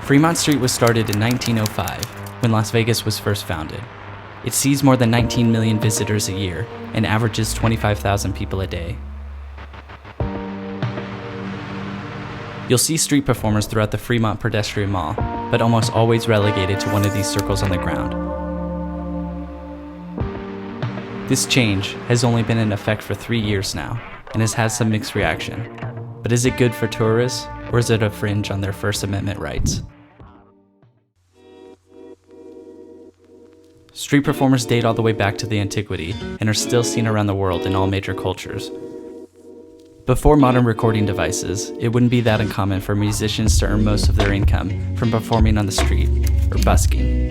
Fremont Street was started in 1905, when Las Vegas was first founded. It sees more than 19 million visitors a year and averages 25,000 people a day. You'll see street performers throughout the Fremont Pedestrian Mall, but almost always relegated to one of these circles on the ground. This change has only been in effect for 3 years now, and has had some mixed reaction. But is it good for tourists, or is it a fringe on their First Amendment rights? Street performers date all the way back to the antiquity and are still seen around the world in all major cultures. Before modern recording devices, it wouldn't be that uncommon for musicians to earn most of their income from performing on the street, or busking.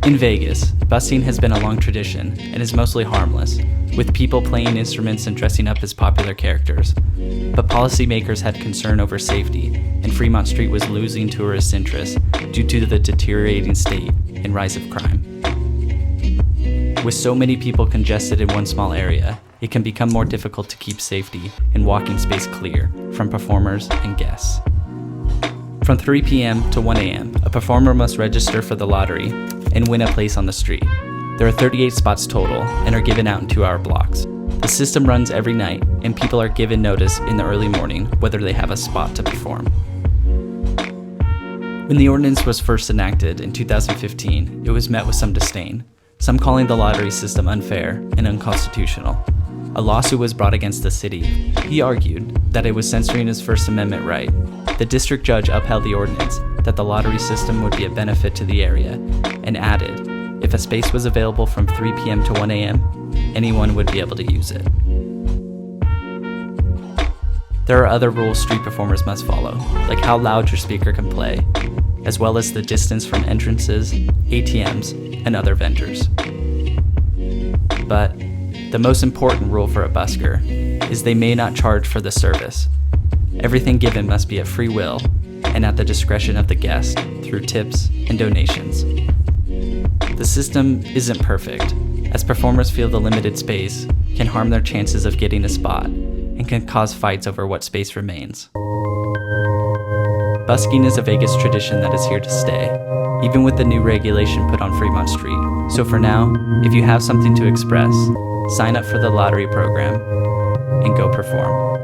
In Vegas, busking has been a long tradition and is mostly harmless, with people playing instruments and dressing up as popular characters. But policymakers had concern over safety, and Fremont Street was losing tourist interest due to the deteriorating state and rise of crime. With so many people congested in one small area, it can become more difficult to keep safety and walking space clear from performers and guests. From 3 p.m. to 1 a.m., a performer must register for the lottery and win a place on the street. There are 38 spots total and are given out in 2-hour blocks. The system runs every night, and people are given notice in the early morning whether they have a spot to perform. When the ordinance was first enacted in 2015, it was met with some disdain, some calling the lottery system unfair and unconstitutional. A lawsuit was brought against the city. He argued that it was censoring his First Amendment right. The district judge upheld the ordinance that the lottery system would be a benefit to the area, and added, if a space was available from 3 p.m. to 1 a.m., anyone would be able to use it. There are other rules street performers must follow, like how loud your speaker can play, as well as the distance from entrances, ATMs, and other vendors. But the most important rule for a busker is they may not charge for the service. Everything given must be at free will and at the discretion of the guest through tips and donations. The system isn't perfect, as performers feel the limited space can harm their chances of getting a spot and can cause fights over what space remains. Busking is a Vegas tradition that is here to stay, even with the new regulation put on Fremont Street. So for now, if you have something to express, sign up for the lottery program and go perform.